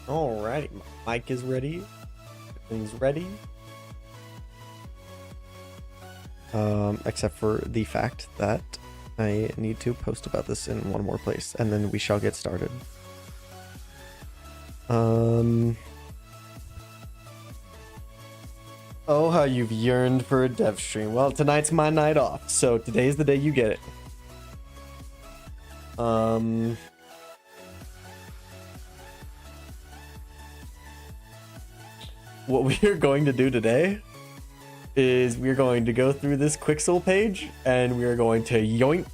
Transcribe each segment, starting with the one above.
Alrighty, my mic is ready. Everything's ready. Except for the fact that I need to post about this in one more place, and then we shall get started. Oh, how you've yearned for a dev stream. Well, tonight's my night off, so today's the day you get it. What we are going to do today is we're going to go through this Quixel page and we are going to yoink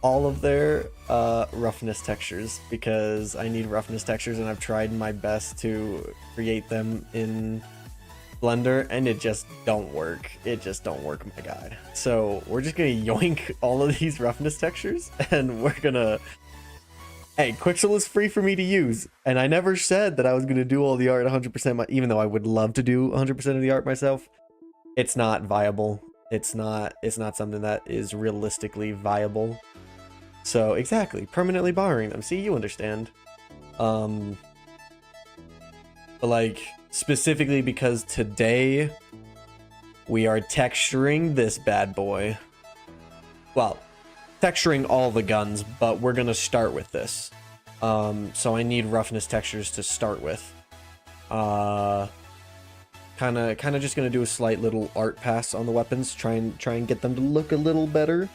all of their roughness textures, because I need roughness textures and I've tried my best to create them in Blender and it just don't work. It just don't work, my guy. So we're just gonna yoink all of these roughness textures and we're gonna... Hey, Quixel is free for me to use, and I never said that I was gonna do all the art 100%, even though I would love to do 100% of the art myself. It's not viable. It's not something that is realistically viable. So exactly, permanently borrowing them. See, you understand. But like, specifically because today we are texturing this bad boy. Well, texturing all the guns, but we're gonna start with this. So I need roughness textures to start with. Kind of just gonna do a slight little art pass on the weapons, try and get them to look a little better.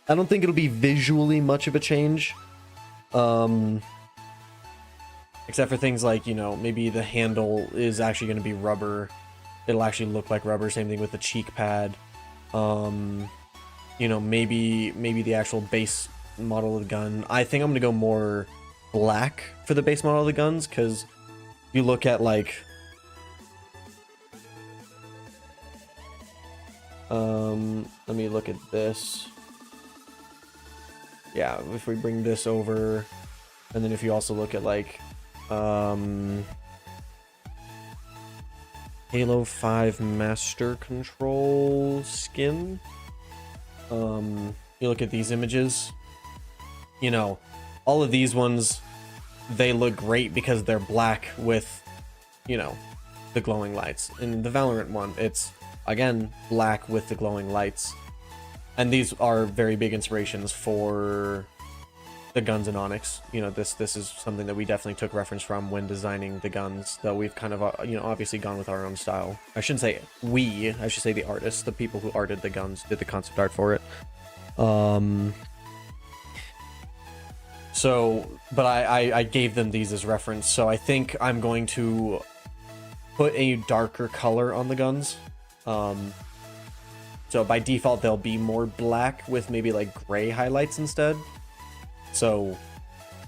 I don't think it'll be visually much of a change, except for things like, you know, maybe the handle is actually gonna be rubber. It'll actually look like rubber. Same thing with the cheek pad. You know, maybe the actual base model of the gun. I think I'm gonna go more black for the base model of the guns, because you look at like let me look at this. Yeah, if we bring this over, and then if you also look at like Halo 5 Master Control skin, you look at these images, you know, all of these ones, they look great because they're black with, you know, the glowing lights. In the Valorant one, it's again black with the glowing lights, and these are very big inspirations for the guns in Onyx. You know, this is something that we definitely took reference from when designing the guns, though we've kind of, you know, obviously gone with our own style. I shouldn't say we, I should say the artists, the people who arted the guns, did the concept art for it. So, but I gave them these as reference, so I think I'm going to put a darker color on the guns. So by default, they'll be more black with maybe like gray highlights instead. So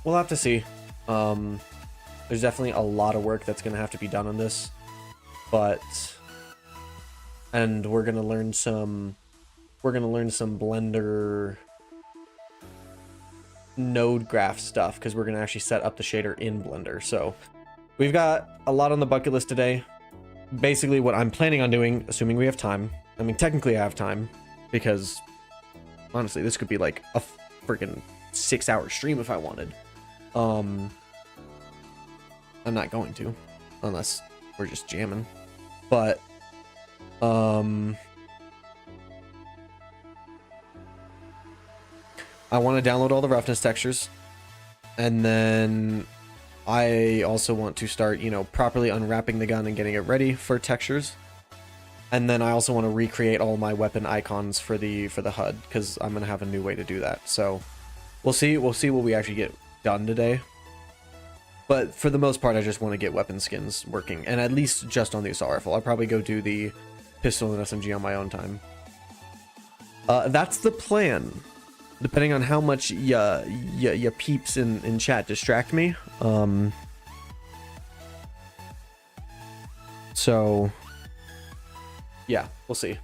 we'll have to see. There's definitely a lot of work that's going to have to be done on this, and we're going to learn some Blender node graph stuff, because we're going to actually set up the shader in Blender. So we've got a lot on the bucket list today. Basically what I'm planning on doing, assuming we have time, I mean, technically I have time, because honestly, this could be like a freaking 6-hour stream if I wanted. I'm not going to, unless we're just jamming. But I want to download all the roughness textures, and then I also want to start, you know, properly unwrapping the gun and getting it ready for textures. And then I also want to recreate all my weapon icons for the HUD, because I'm gonna have a new way to do that. So we'll see what we actually get done today. But for the most part, I just want to get weapon skins working, and at least just on the assault rifle. I'll probably go do the pistol and SMG on my own time. That's the plan, depending on how much ya peeps in chat distract me. So yeah, we'll see.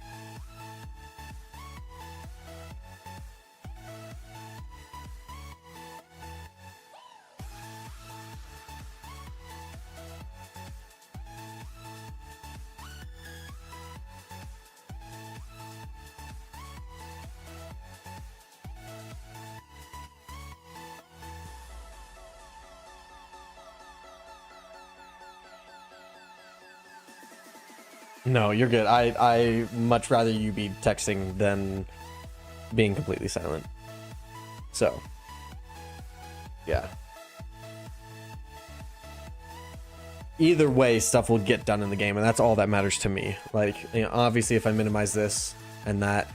No, you're good. I much rather you be texting than being completely silent. So, yeah. Either way, stuff will get done in the game, and that's all that matters to me. Like, you know, obviously, if I minimize this and that,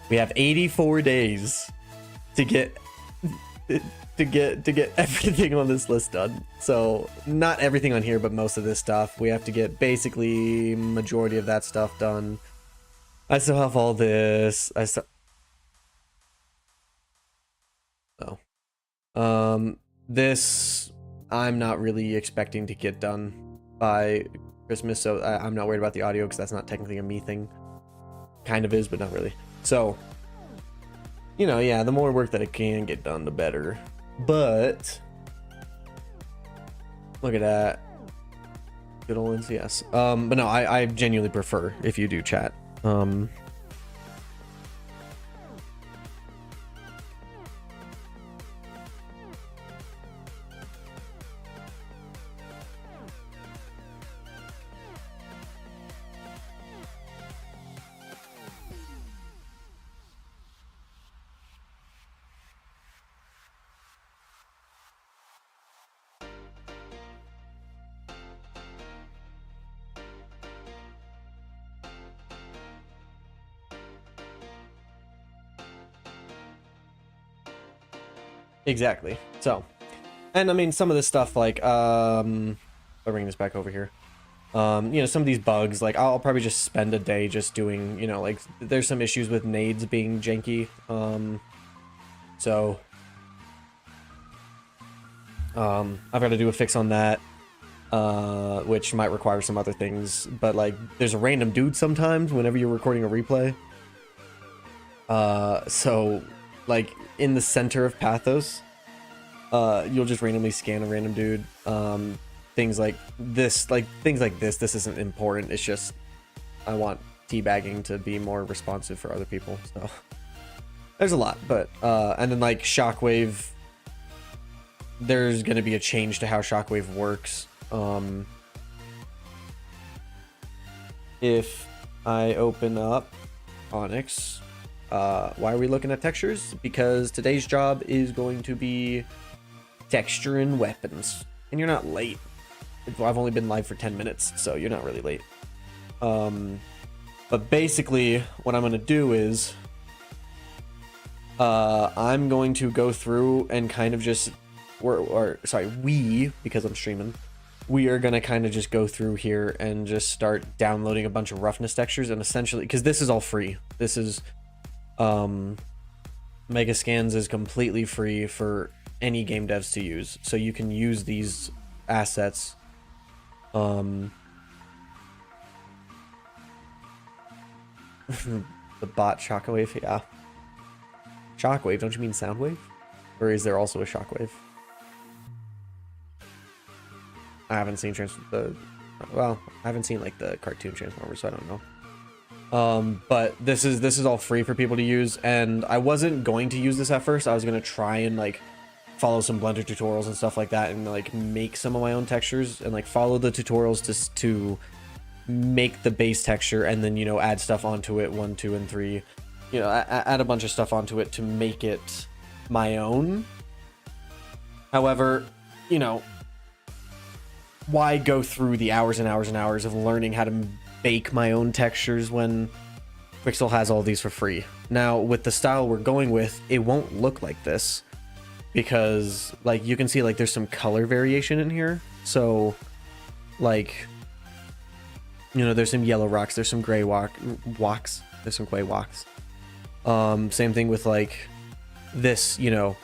we have 84 days to get everything on this list done. So not everything on here, but most of this stuff. We have to get basically majority of that stuff done. I still have all this. This I'm not really expecting to get done by Christmas, so I'm not worried about the audio, because that's not technically a me thing. Kind of is, but not really. So, you know, yeah, the more work that it can get done, the better. But look at that, good old NCS. But no, I genuinely prefer if you do chat. Exactly. So, and I mean, some of this stuff, like, I'll bring this back over here. You know, some of these bugs, like, I'll probably just spend a day just doing, you know, like, there's some issues with nades being janky. So, I've got to do a fix on that, which might require some other things. But, like, there's a random dude sometimes whenever you're recording a replay. So, like, in the center of Pathos, you'll just randomly scan a random dude. Things like this, this isn't important. It's just I want teabagging to be more responsive for other people. So there's a lot, but and then like Shockwave, there's gonna be a change to how Shockwave works. If I open up Onyx, Why are we looking at textures? Because today's job is going to be texturing weapons. And you're not late. I've only been live for 10 minutes, so you're not really late. But basically, what I'm going to do is I'm going to go through and kind of just, because I'm streaming, we are going to kind of just go through here and just start downloading a bunch of roughness textures, and essentially, because this is all free. This is, Megascans is completely free for any game devs to use. So you can use these assets. The bot Shockwave, yeah. Shockwave, don't you mean Soundwave? Or is there also a Shockwave? I haven't seen I haven't seen like the cartoon Transformers, so I don't know. But this is all free for people to use, and I wasn't going to use this at first. I was gonna try and like follow some Blender tutorials and stuff like that, and like make some of my own textures, and like follow the tutorials to make the base texture, and then, you know, add stuff onto it, 1, 2, and 3. You know, add a bunch of stuff onto it to make it my own. However, you know, why go through the hours and hours and hours of learning how to bake my own textures when Quixel has all these for free? Now, with the style we're going with, it won't look like this, because like you can see, like there's some color variation in here. So like, you know, there's some yellow rocks, there's some gray walks, there's some gray walks. Same thing with like this, you know,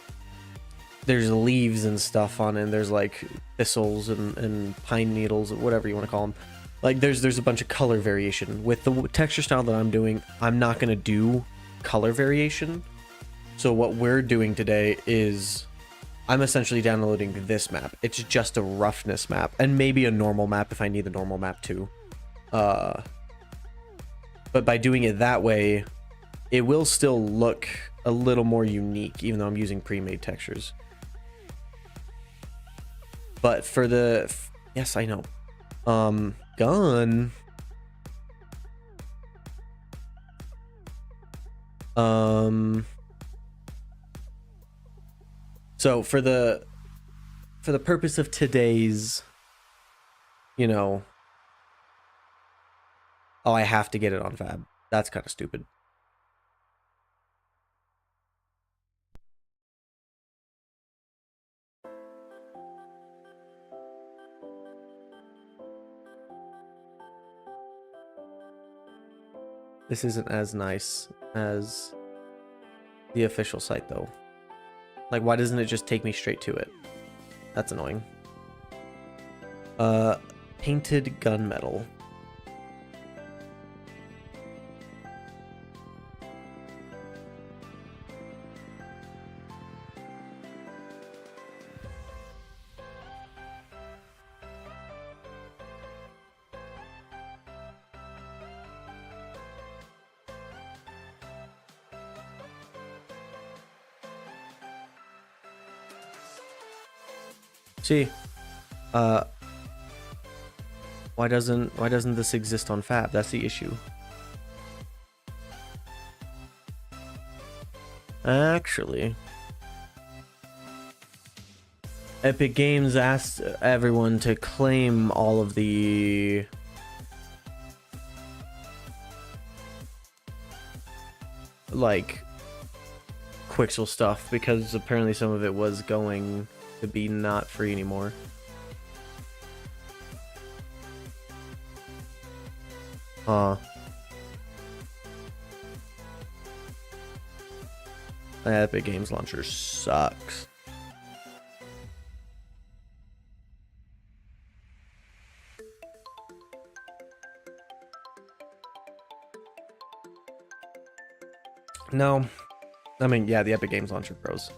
there's leaves and stuff on it, and there's like thistles and pine needles, whatever you want to call them. Like there's a bunch of color variation. With the texture style that I'm doing, I'm not going to do color variation. So what we're doing today is I'm essentially downloading this map. It's just a roughness map, and maybe a normal map if I need the normal map too. But by doing it that way, it will still look a little more unique, even though I'm using pre-made textures. But for the, yes, I know. Gun. So for the purpose of today's, you know, oh, I have to get it on Fab. That's kind of stupid. This isn't as nice as the official site, though. Like, why doesn't it just take me straight to it? That's annoying. Painted gunmetal. See, why doesn't this exist on Fab? That's the issue. Actually, Epic Games asked everyone to claim all of the like Quixel stuff, because apparently some of it was going to be not free anymore. Epic Games Launcher sucks. No, I mean, yeah, the Epic Games Launcher Pros.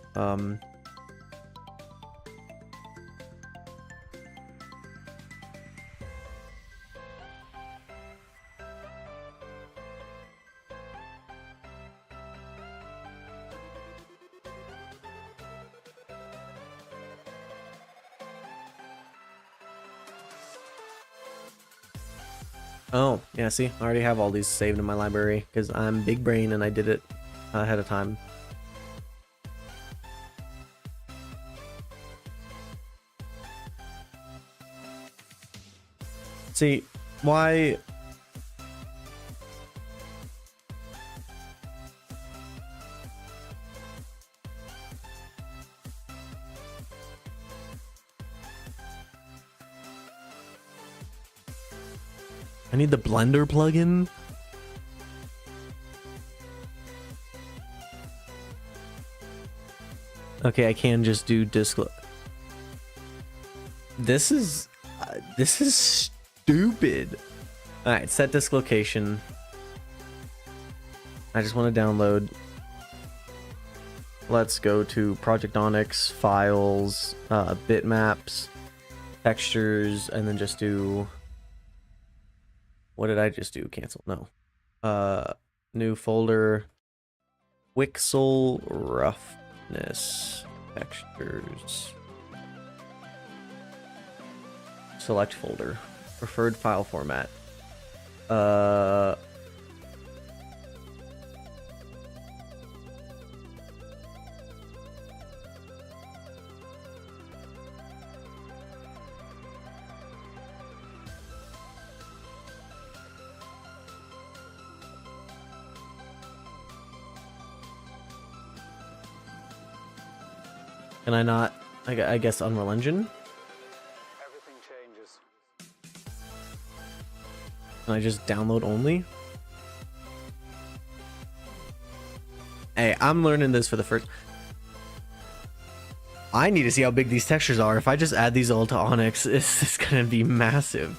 Oh, yeah, see, I already have all these saved in my library because I'm big brain and I did it ahead of time. See, why? I need the Blender plugin. Okay, I can just do disc. This is stupid. All right, set disk location. I just want to download. Let's go to Project Onyx, files, bitmaps, textures, and then just do. What did I just do? Cancel? No. New folder. Pixel roughness textures. Select folder. Preferred file format. Can I not? I guess Unreal Engine. Everything changes. Can I just download only? Hey, I'm learning this for the first. I need to see how big these textures are. If I just add these all to Onyx, it's gonna be massive.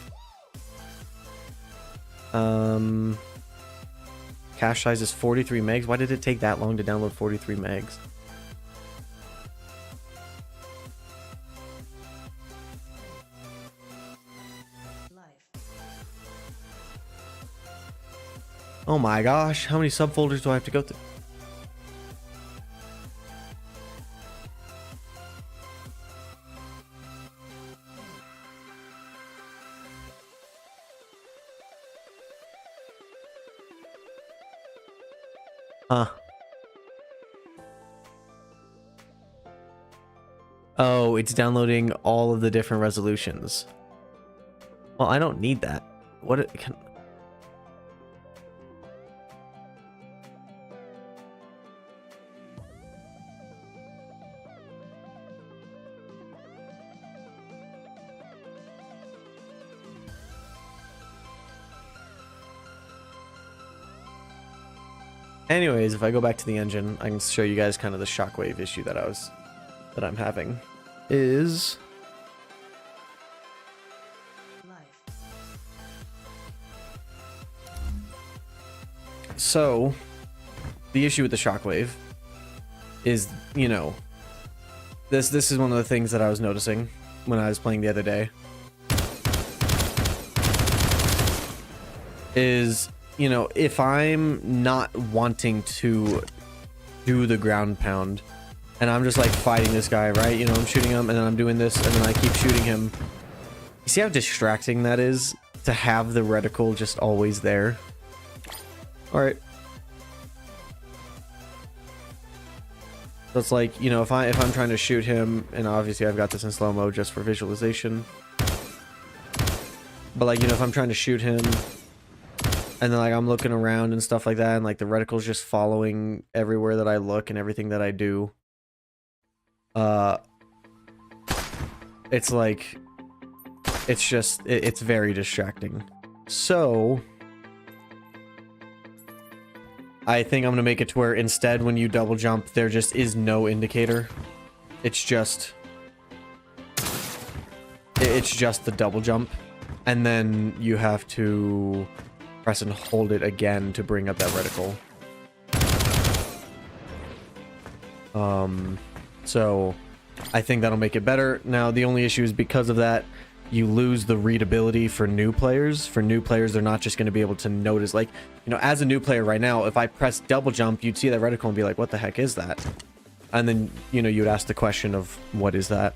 Cache size is 43 megs. Why did it take that long to download 43 megs? Oh my gosh, how many subfolders do I have to go through? Huh. Oh, it's downloading all of the different resolutions. Well, I don't need that. What it can... Anyways, if I go back to the engine, I can show you guys kind of the shockwave issue that I'm having. Is so the issue with the shockwave is, you know, this is one of the things that I was noticing when I was playing the other day. Is, you know, if I'm not wanting to do the ground pound and I'm just like fighting this guy, right? You know, I'm shooting him and then I'm doing this and then I keep shooting him. You see how distracting that is to have the reticle just always there? All right. So it's like, you know, if I'm trying to shoot him, and obviously I've got this in slow-mo just for visualization. But like, you know, if I'm trying to shoot him and then like I'm looking around and stuff like that, and like the reticle's just following everywhere that I look and everything that I do. It's like, it's just, it's very distracting. So I think I'm gonna make it to where instead when you double jump, there just is no indicator. It's just the double jump, and then you have to press and hold it again to bring up that reticle. So I think that'll make it better. Now the only issue is because of that, you lose the readability for new players. For new players, they're not just going to be able to notice, like, you know, as a new player right now, if I press double jump, you'd see that reticle and be like, what the heck is that? And then, you know, you'd ask the question of what is that?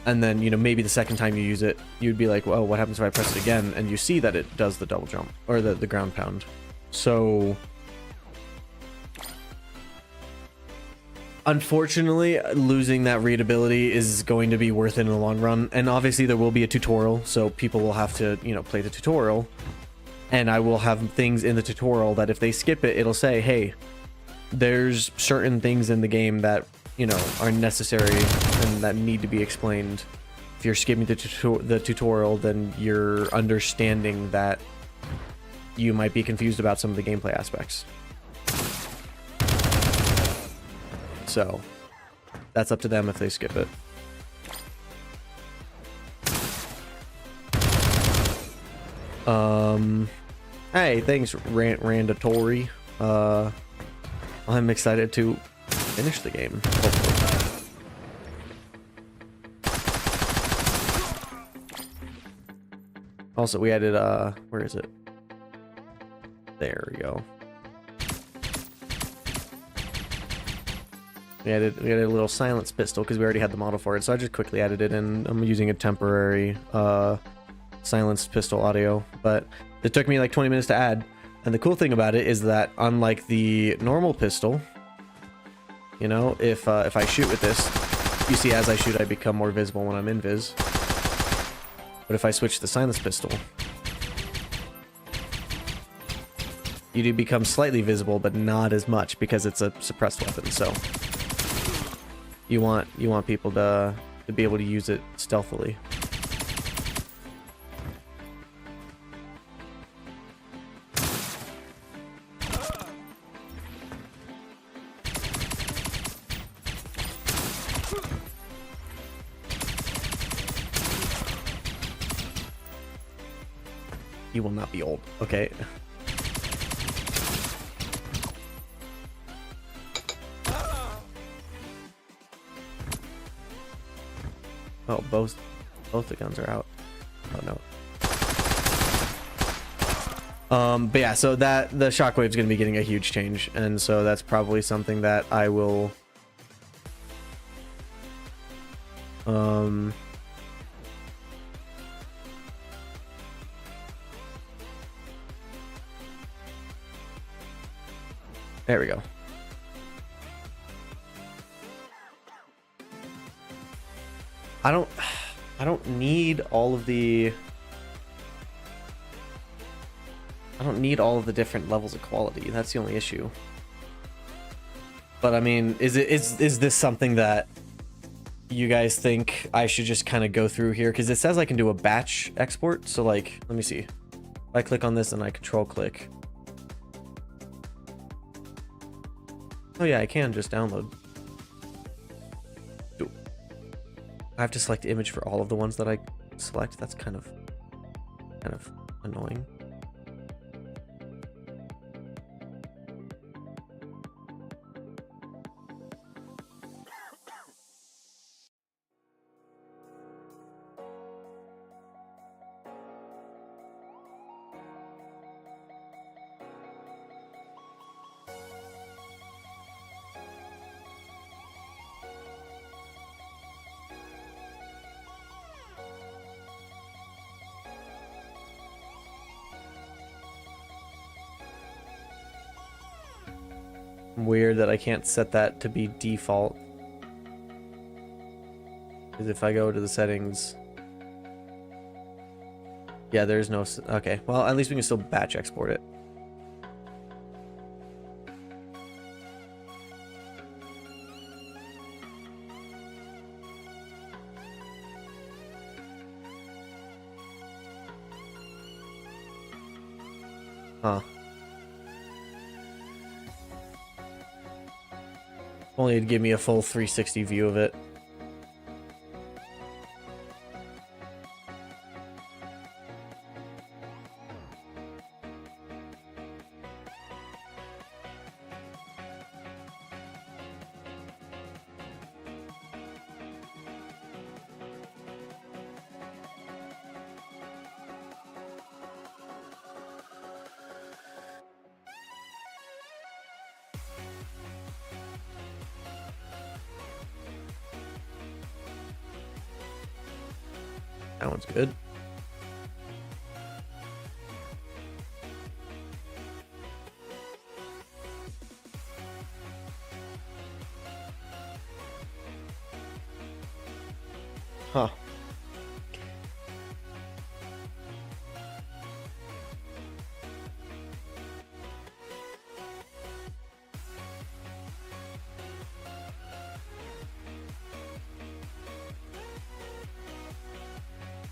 And then, you know, maybe the second time you use it, you'd be like, well, what happens if I press it again? And you see that it does the double jump or the ground pound. So Unfortunately, losing that readability is going to be worth it in the long run. And obviously there will be a tutorial, so people will have to, you know, play the tutorial. And I will have things in the tutorial that if they skip it, it'll say, hey, there's certain things in the game that, you know, are necessary and that need to be explained. If you're skipping the tutorial, then you're understanding that you might be confused about some of the gameplay aspects. So that's up to them if they skip it. Hey, thanks, Randatory. I'm excited to finish the game, hopefully. Also, we added, where is it? There we go. We added a little silence pistol because we already had the model for it, so I just quickly added it in. I'm using a temporary silenced pistol audio, but it took me like 20 minutes to add. And the cool thing about it is that unlike the normal pistol, you know, if I shoot with this, you see as I shoot I become more visible when I'm invis. But if I switch to the silenced pistol, you do become slightly visible, but not as much because it's a suppressed weapon. So you want people to be able to use it stealthily. You will not be old. Okay. Oh, both the guns are out. Oh no. But yeah, so that the shockwave's going to be getting a huge change, and so that's probably something that I will there we go. I don't need all of the different levels of quality. That's the only issue. But I mean, is this something that you guys think I should just kind of go through here? Because it says I can do a batch export. So like, let me see. If I click on this and I control click. Oh yeah, I can just download. I have to select image for all of the ones that I select. That's kind of annoying. Weird that I can't set that to be default. Because if I go to the settings, yeah, there's no. Okay, well, at least we can still batch export it. Huh. Only it'd give me a full 360 view of it. That one's good. Huh.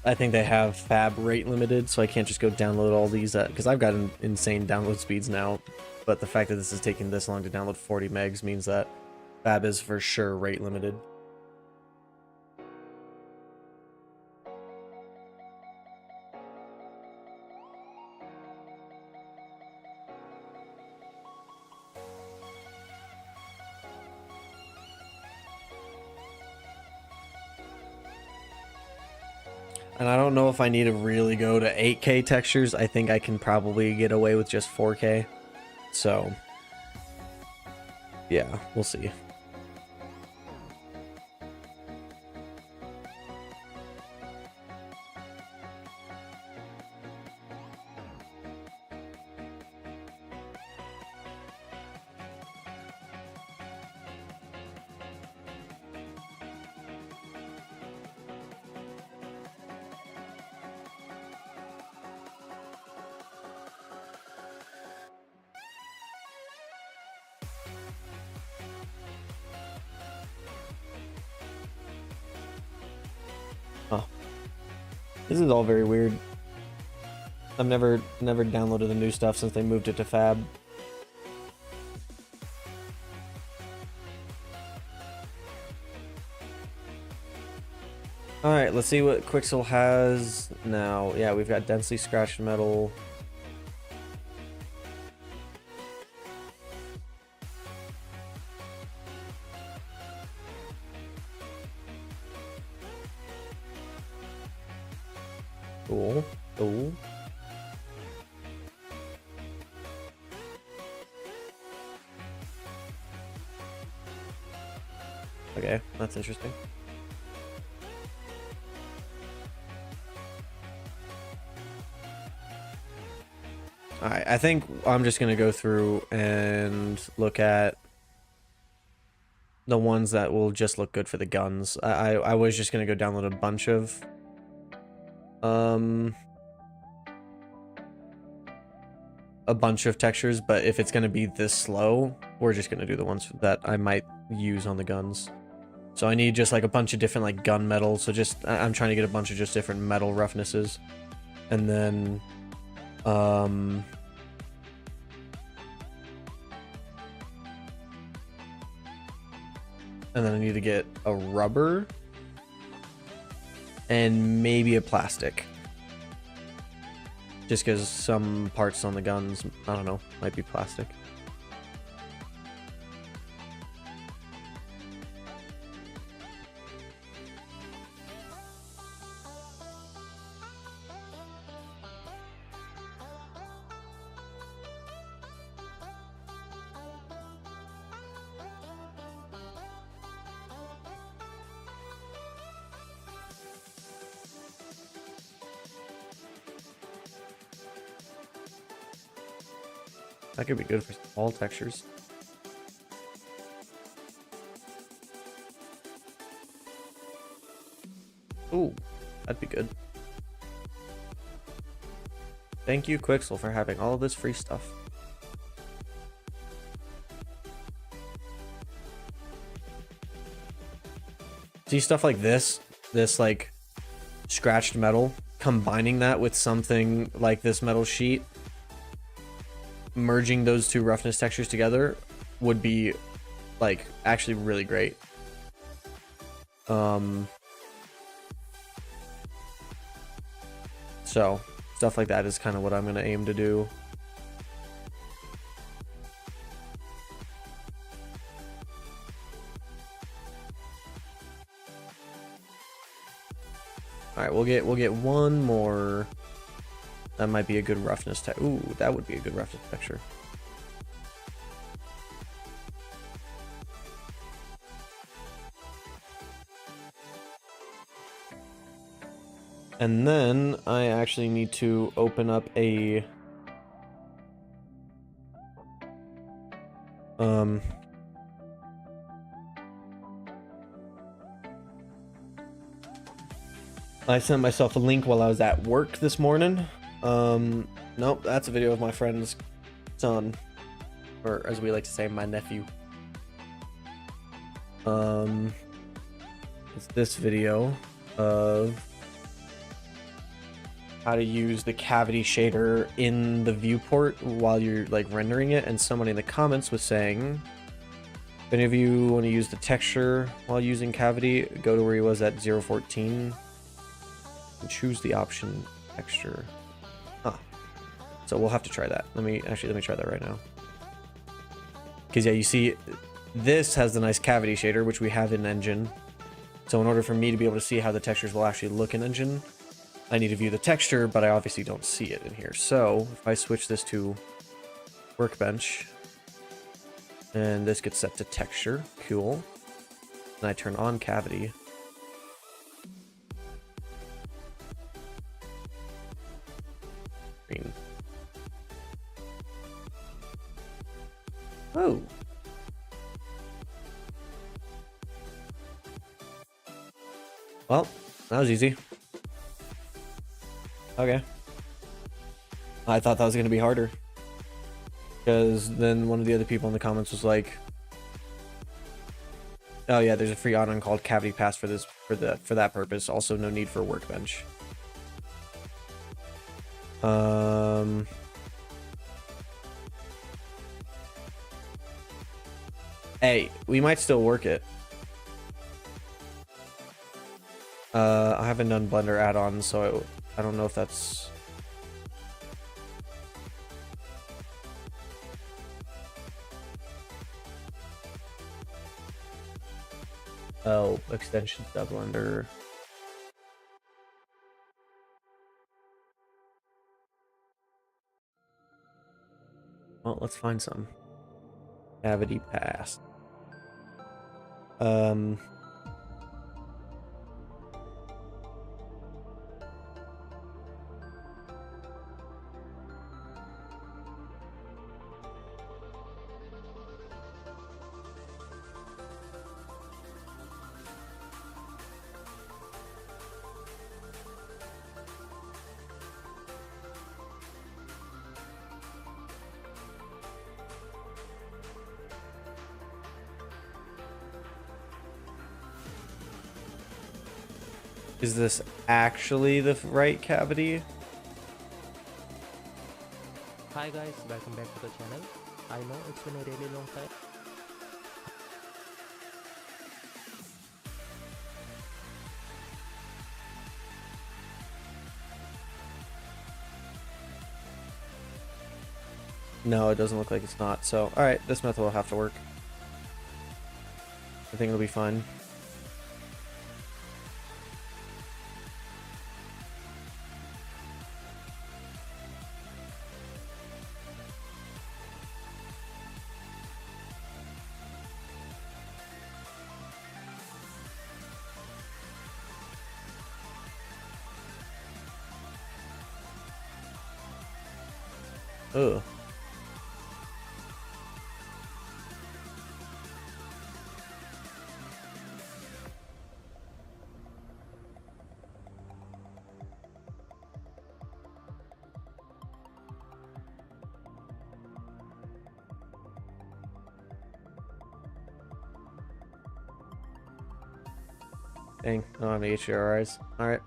I think they have fab rate limited, so I can't just go download all these because I've got insane download speeds now. But the fact that this is taking this long to download 40 megs means that fab is for sure rate limited. And I don't know if I need to really go to 8K textures. I think I can probably get away with just 4K. So, yeah, we'll see. Oh, this is all very weird. I've never downloaded the new stuff since they moved it to Fab. All right, let's see what Quixel has now. Yeah, we've got densely scratched metal. Cool. Cool. Okay, that's interesting. Alright, I think I'm just gonna go through and look at the ones that will just look good for the guns. I was just gonna go download a bunch of textures, but if it's gonna be this slow, we're just gonna do the ones that I might use on the guns. So I need just like a bunch of different like gun metal. So just I'm trying to get a bunch of just different metal roughnesses, and then I need to get a rubber and maybe a plastic. Just because some parts on the guns, I don't know, might be plastic. That could be good for all textures. Ooh, that'd be good. Thank you, Quixel, for having all of this free stuff. See, stuff like this like scratched metal, combining that with something like this metal sheet, merging those two roughness textures together would be like actually really great. So stuff like that is kind of what I'm going to aim to do. All right, we'll get one more. That might be a good roughness texture. Ooh, that would be a good roughness texture. And then I actually need to open up a I sent myself a link while I was at work this morning. Nope, that's a video of my friend's son, or as we like to say, my nephew. It's this video of how to use the cavity shader in the viewport while you're like rendering it, and someone in the comments was saying, if any of you want to use the texture while using cavity, go to where he was at 014 and choose the option texture. Huh. So we'll have to try that. Let me try that right now. Because yeah, you see, this has the nice cavity shader, which we have in Engine. So in order for me to be able to see how the textures will actually look in Engine, I need to view the texture, but I obviously don't see it in here. So if I switch this to Workbench, and this gets set to texture, cool. And I turn on cavity. Green. Oh. Well, that was easy. Okay. I thought that was going to be harder. Because then one of the other people in the comments was like, oh yeah, there's a free add-on called Cavity Pass for that purpose. Also, no need for a Workbench. Hey, we might still work it. I haven't done Blender add-ons, so I don't know if that's... Oh, extensions to Blender. Well, let's find some. Cavity Pass. Is this actually the right cavity? Hi guys, welcome back to the channel. I know it's been a really long time. No, it doesn't look like it's not. So, alright, this method will have to work. I think it'll be fine. Ugh. Dang, I don't have any HDRIs. Alright.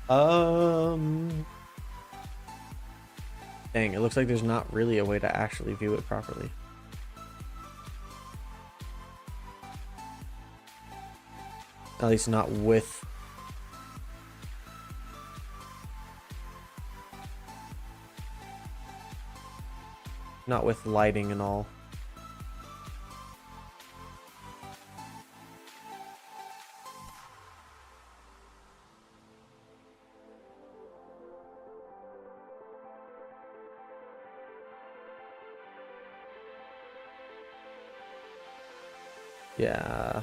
Dang, it looks like there's not really a way to actually view it properly. At least not with... Not with lighting and all. Yeah.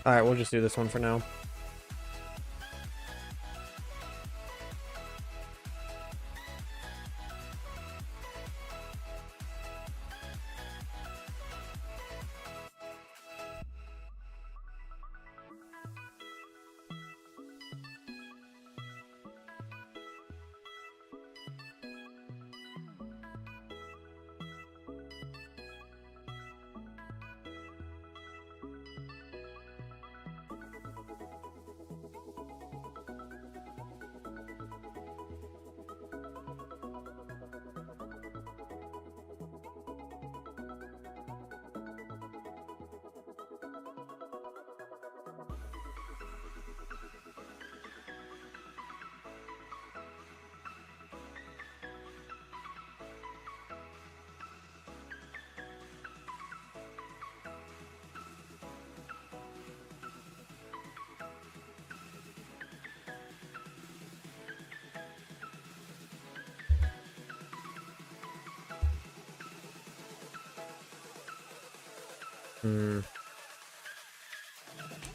Alright, we'll just do this one for now.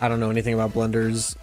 I don't know anything about blenders.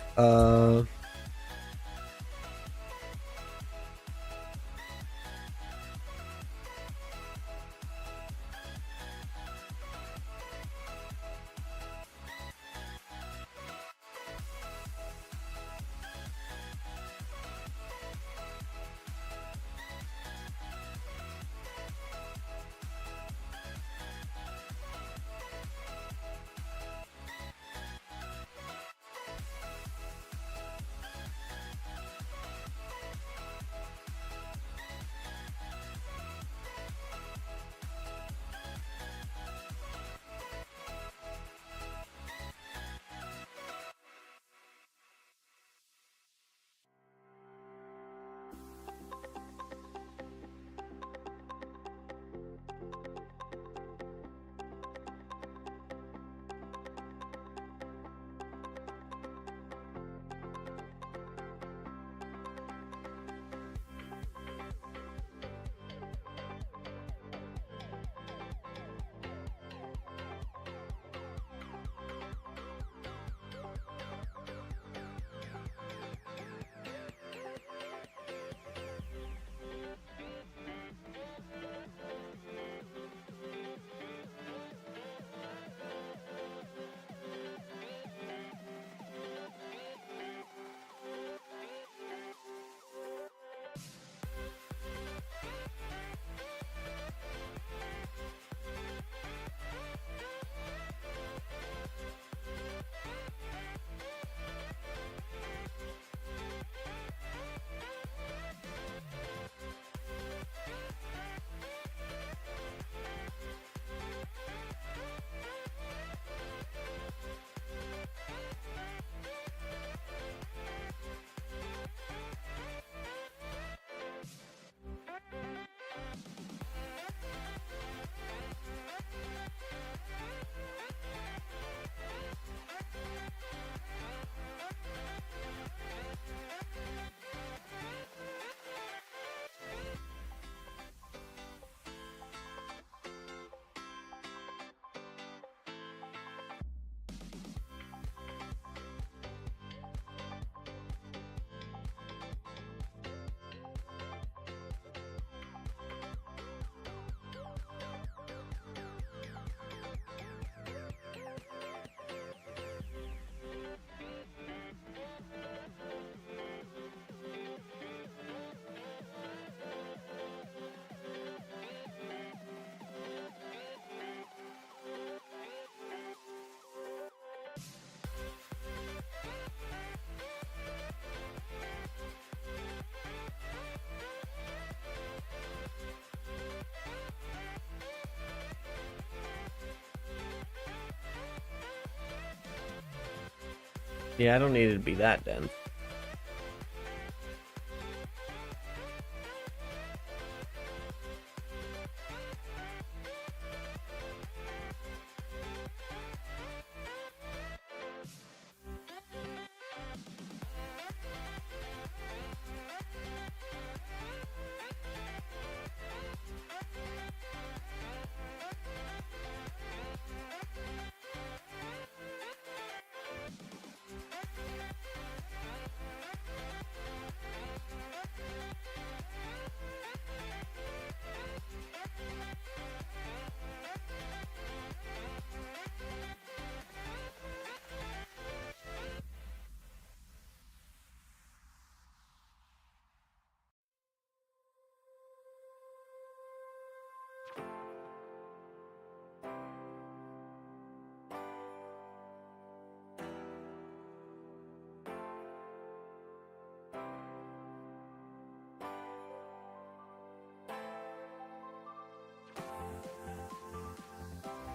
Yeah, I don't need it to be that dense.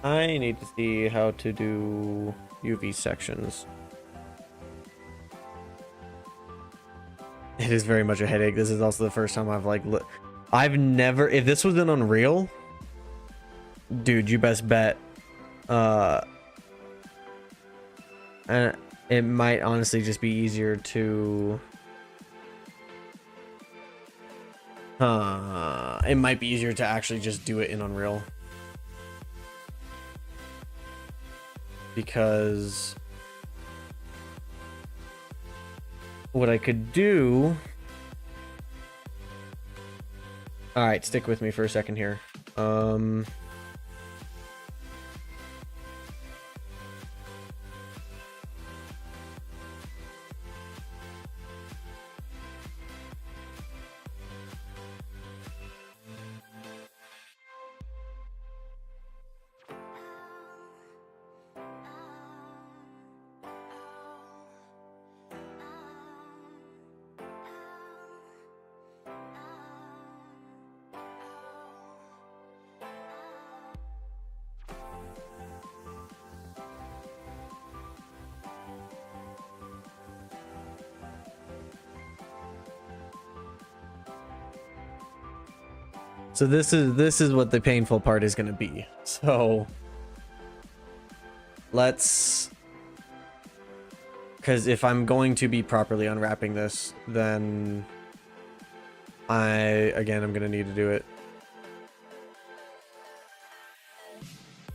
I need to see how to do UV sections. It is very much a headache. This is also the first time I've like I've never, if this was in Unreal, dude, you best bet and it might honestly just be easier to it might be easier to actually just do it in Unreal. Because what I could do... Alright, stick with me for a second here. So this is what the painful part is going to be. So let's, because if I'm going to be properly unwrapping this, then I'm going to need to do it.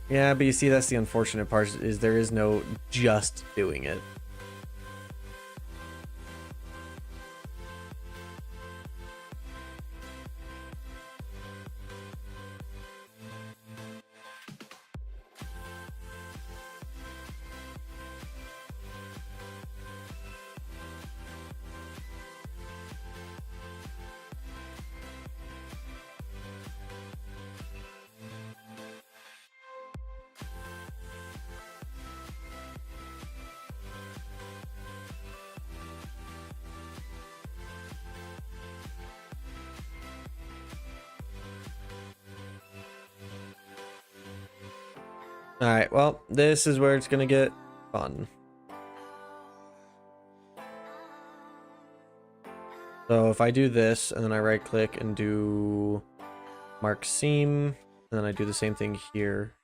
Yeah, but you see, that's the unfortunate part, is there is no just doing it. All right, well, this is where it's gonna get fun. So if I do this and then I right click and do mark seam, and then I do the same thing here.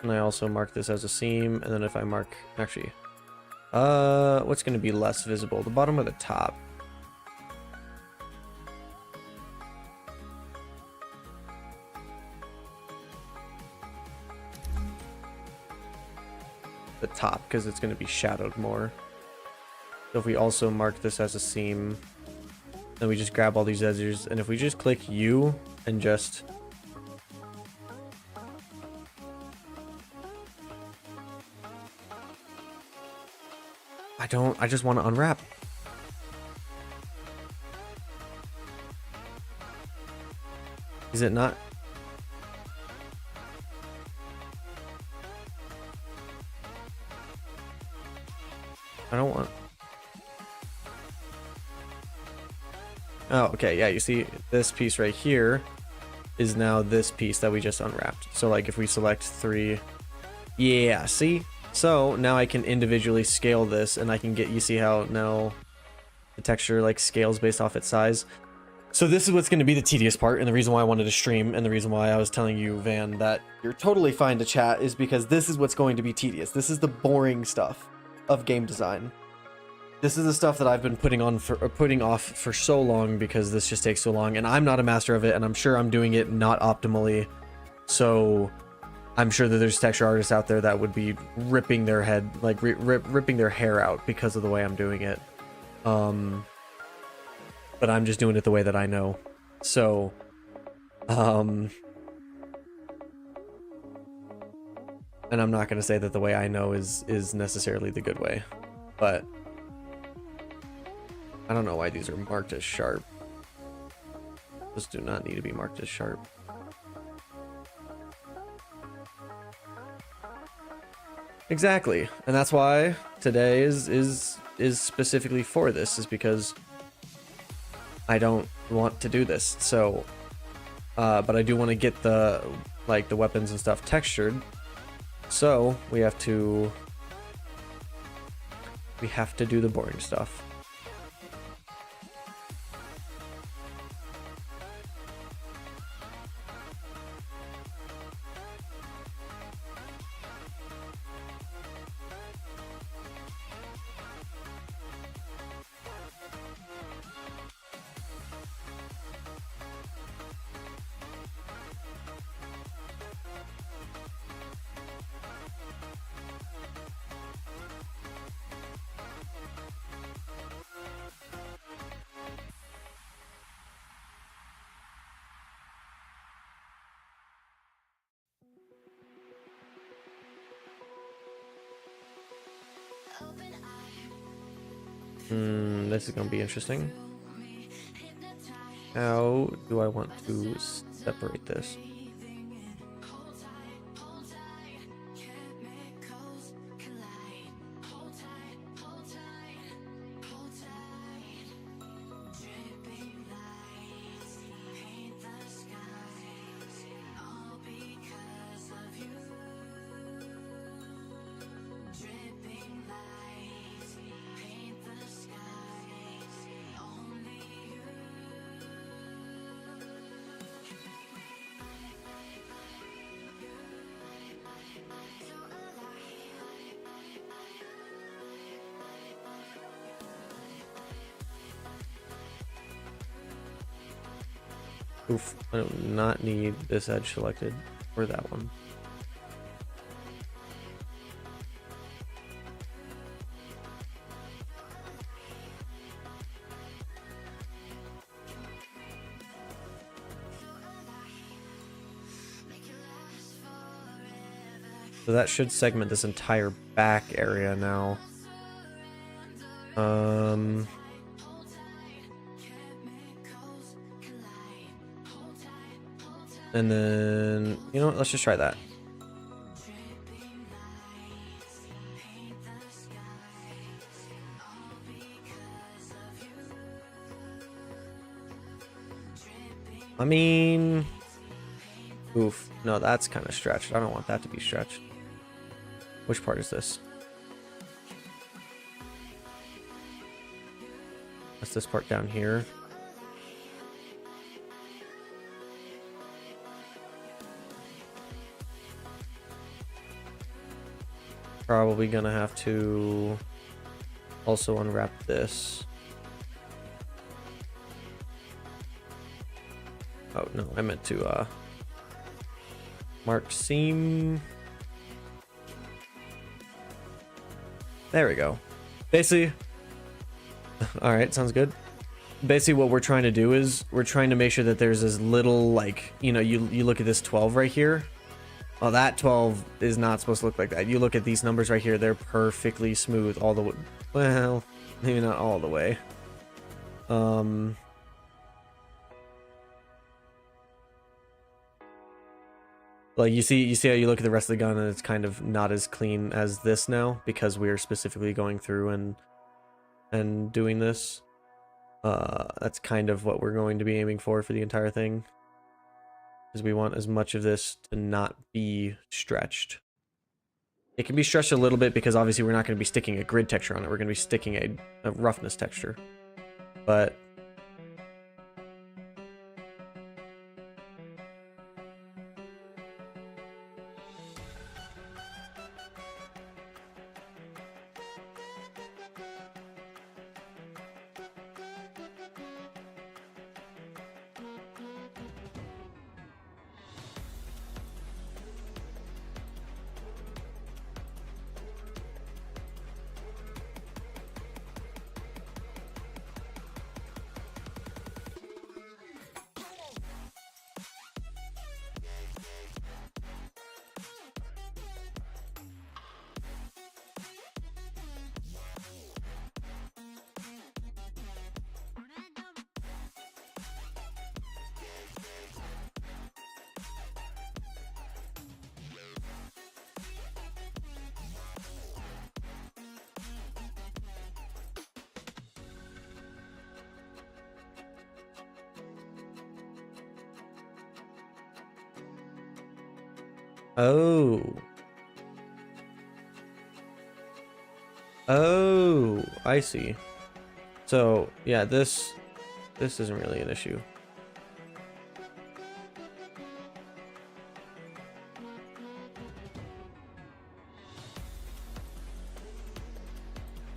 And I also mark this as a seam, and then if I mark, actually, what's going to be less visible? The bottom or the top? The top, because it's going to be shadowed more. So if we also mark this as a seam, then we just grab all these edges, and if we just click U and just... I just want to unwrap. Is it not? I don't want... Oh, okay, yeah, you see this piece right here is now this piece that we just unwrapped. So like if we select 3, yeah, see? So now I can individually scale this, and I can get, you see how now the texture like scales based off its size. So this is what's going to be the tedious part, and the reason why I wanted to stream, and the reason why I was telling you, Van, that you're totally fine to chat, is because this is what's going to be tedious. This is the boring stuff of game design. This is the stuff that I've been putting off for so long, because this just takes so long, and I'm not a master of it, and I'm sure I'm doing it not optimally. So I'm sure that there's texture artists out there that would be ripping their head, like ripping their hair out because of the way I'm doing it. But I'm just doing it the way that I know. So, and I'm not going to say that the way I know is necessarily the good way, but I don't know why these are marked as sharp. Those do not need to be marked as sharp. Exactly, and that's why today is specifically for this, is because I don't want to do this. So, but I do want to get the weapons and stuff textured. So we have to do the boring stuff. This is gonna be interesting. How do I want to separate this? Oof, I do not need this edge selected, or that one. So that should segment this entire back area now. And then, you know what, let's just try that. I mean, oof, no, that's kind of stretched. I don't want that to be stretched. Which part is this? That's this part down here. Probably gonna have to also unwrap this. Oh no, I meant to mark seam. There we go. Basically, all right, sounds good. Basically what we're trying to do is we're trying to make sure that there's as little, like, you know, you look at this 12 right here. Oh, that 12 is not supposed to look like that. You look at these numbers right here, they're perfectly smooth all the way. Well, maybe not all the way. Like you see how you look at the rest of the gun and it's kind of not as clean as this now, because we're specifically going through and doing this. That's kind of what we're going to be aiming for the entire thing. Because we want as much of this to not be stretched. It can be stretched a little bit because obviously we're not going to be sticking a grid texture on it. We're going to be sticking a roughness texture. But... Oh. Oh, I see. So, yeah, this isn't really an issue.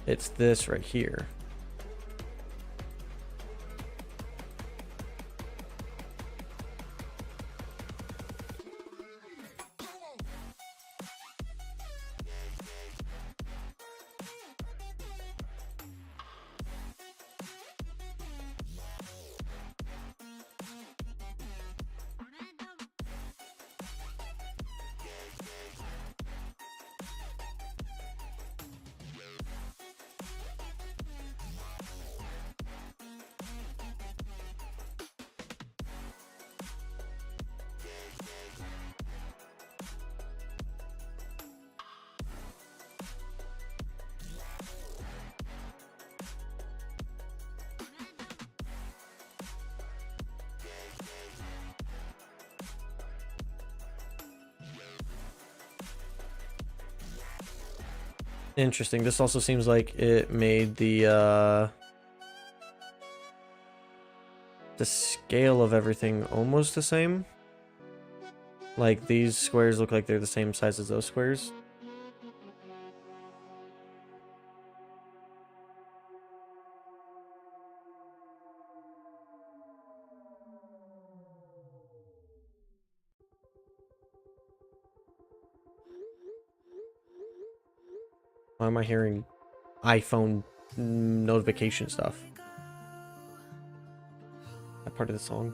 It's this right here. Interesting. This also seems like it made the scale of everything almost the same. Like these squares look like they're the same size as those squares. Why am I hearing iPhone notification stuff? That part of the song.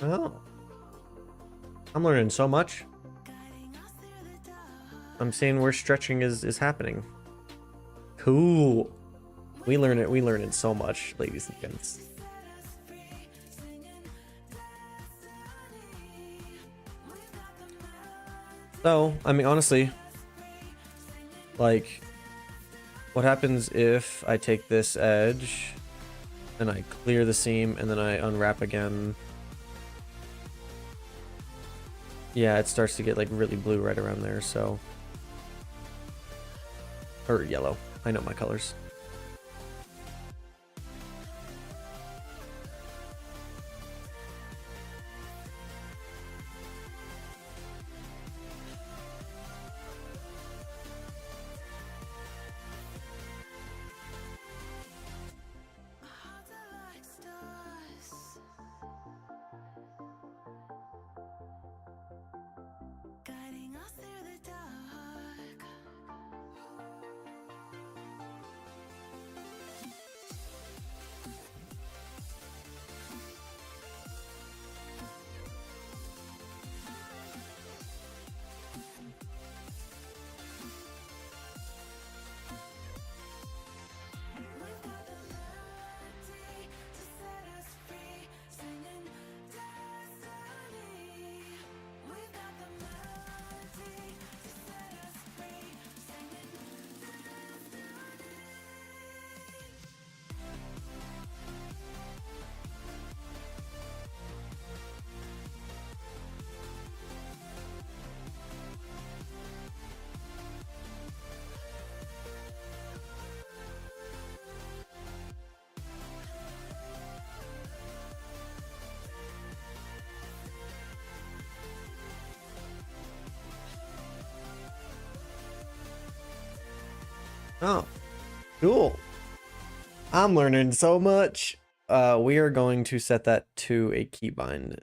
Oh. I'm learning so much. I'm seeing where stretching is happening. Cool. We learning so much, ladies and gents. So, I mean, honestly, like, what happens if I take this edge and I clear the seam, and then I unwrap again. Yeah, it starts to get like really blue right around there, so. Or yellow. I know my colors. Oh, cool. I'm learning so much. We are going to set that to a keybind.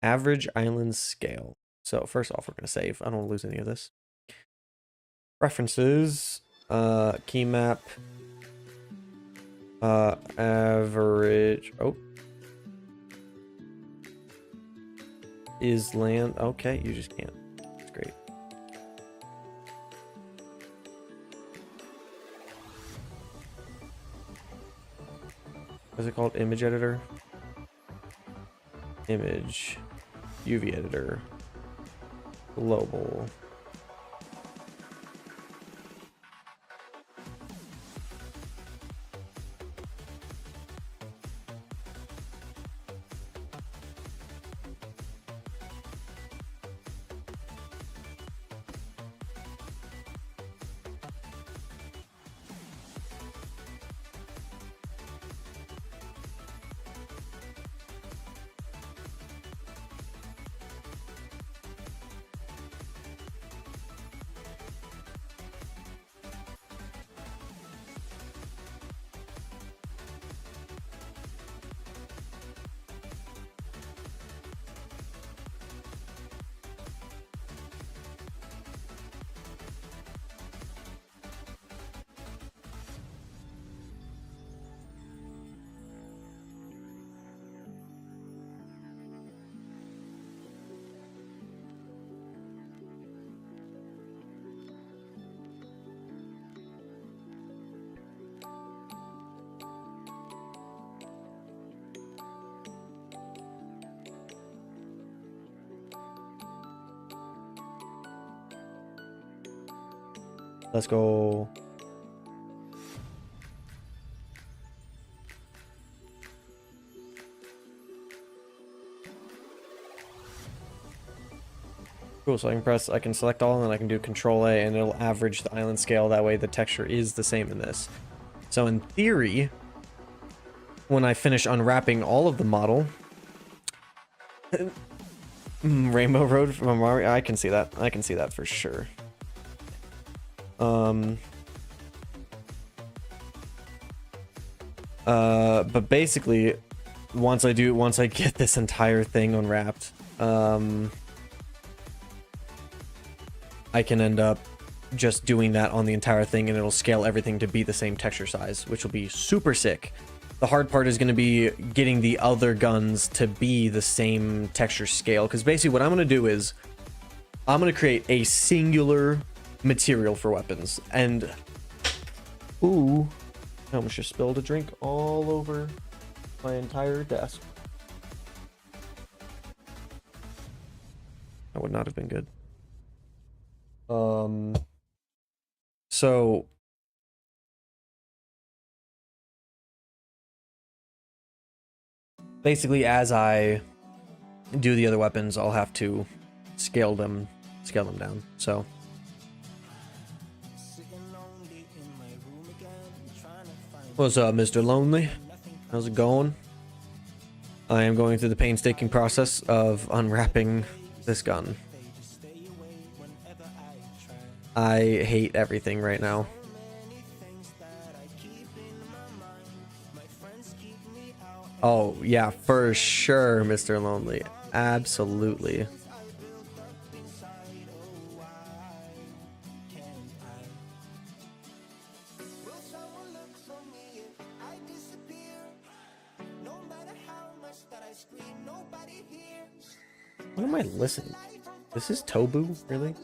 Average island scale. So first off, we're going to save. I don't want to lose any of this. Preferences. Key map. Average. Oh. Is land. Okay, you just can't. That's great. What's it called? Image editor? Image. UV editor. Global. Let's go. Cool, so I can select all and then I can do Control A and it'll average the island scale. That way the texture is the same in this. So in theory, when I finish unwrapping all of the model, Rainbow Road from Mario, I can see that. I can see that for sure. But basically, once I get this entire thing unwrapped, I can end up just doing that on the entire thing and it'll scale everything to be the same texture size, which will be super sick. The hard part is going to be getting the other guns to be the same texture scale, because basically what I'm going to do is I'm going to create a singular material for weapons. And ooh, I almost just spilled a drink all over my entire desk. That would not have been good. So basically as I do the other weapons, I'll have to scale them down. So what's up, Mr. Lonely? How's it going? I am going through the painstaking process of unwrapping this gun. I hate everything right now. Oh, yeah, for sure, Mr. Lonely. Absolutely. What am I listening? This is Tobu, really?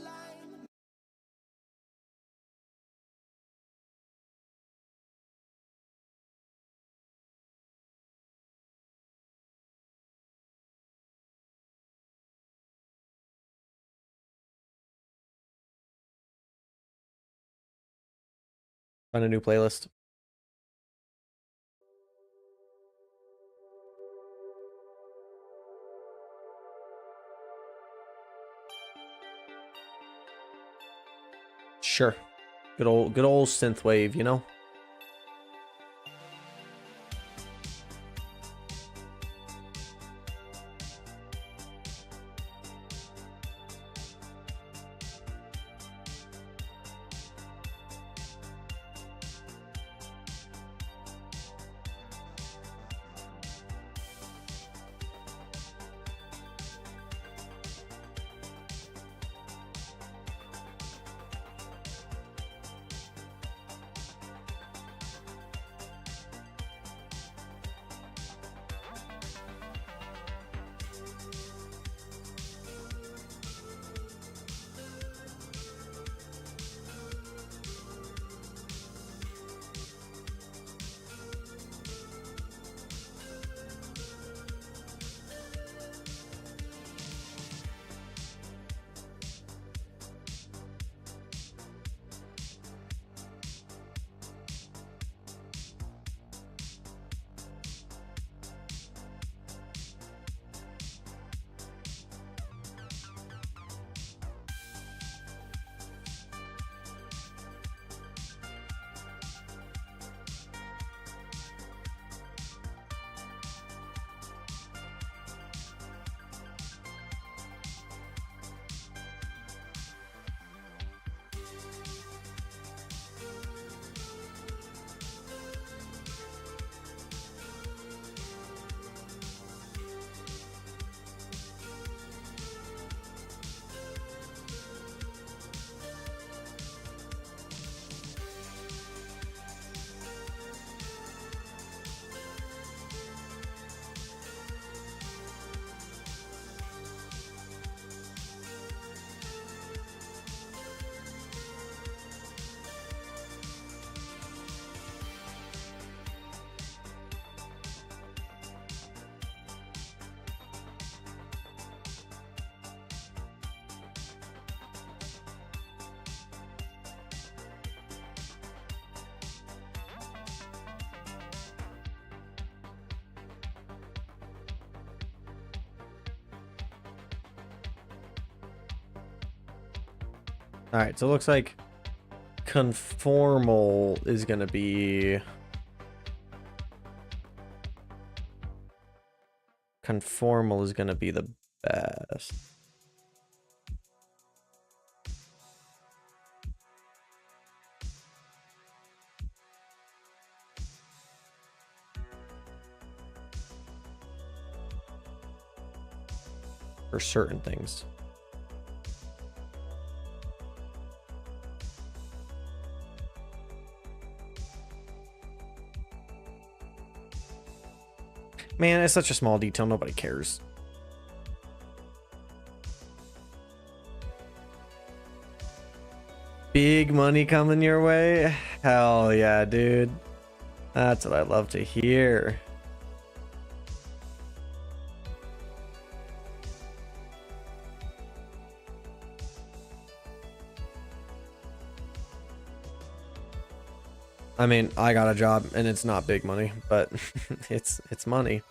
Find a new playlist. Sure. Good old synthwave, you know? All right, so it looks like conformal is going to be the best. For certain things. Man, it's such a small detail, nobody cares. Big money coming your way? Hell yeah, dude. That's what I love to hear. I mean, I got a job and it's not big money, but it's money.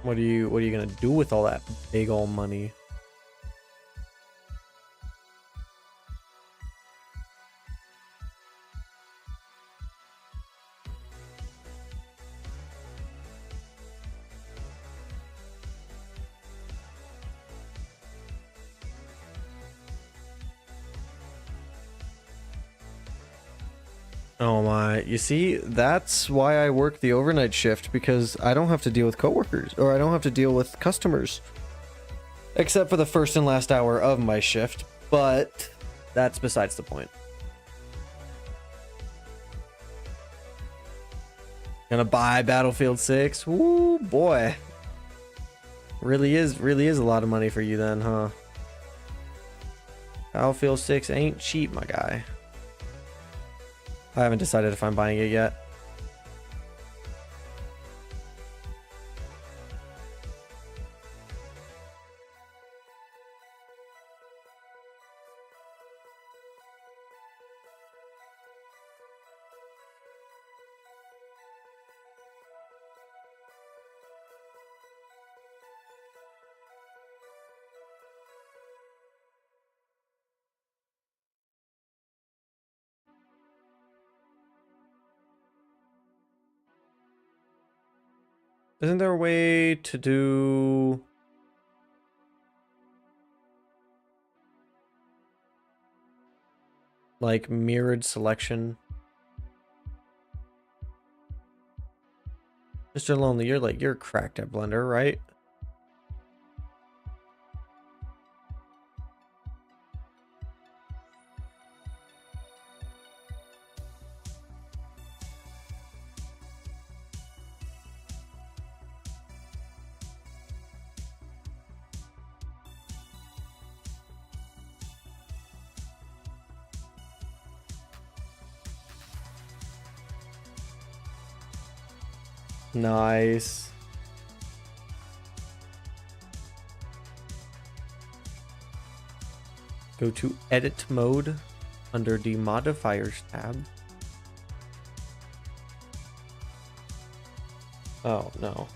What are you gonna do with all that big old money? Oh my, you see, that's why I work the overnight shift, because I don't have to deal with coworkers, or I don't have to deal with customers. Except for the first and last hour of my shift, but that's besides the point. Gonna buy Battlefield 6? Woo, boy. Really is a lot of money for you then, huh? Battlefield 6 ain't cheap, my guy. I haven't decided if I'm buying it yet. Isn't there a way to do like mirrored selection? Mr. Lonely, you're cracked at Blender, right? Nice. Go to edit mode under the modifiers tab. Oh no.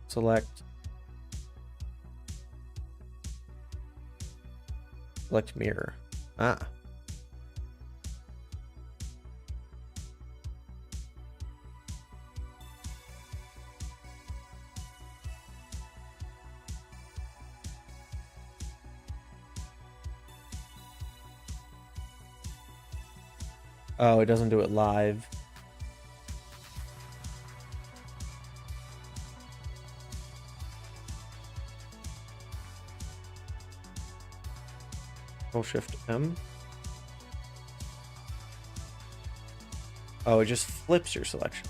Select mirror. Ah. Oh, it doesn't do it live. Shift M. Oh, it just flips your selection.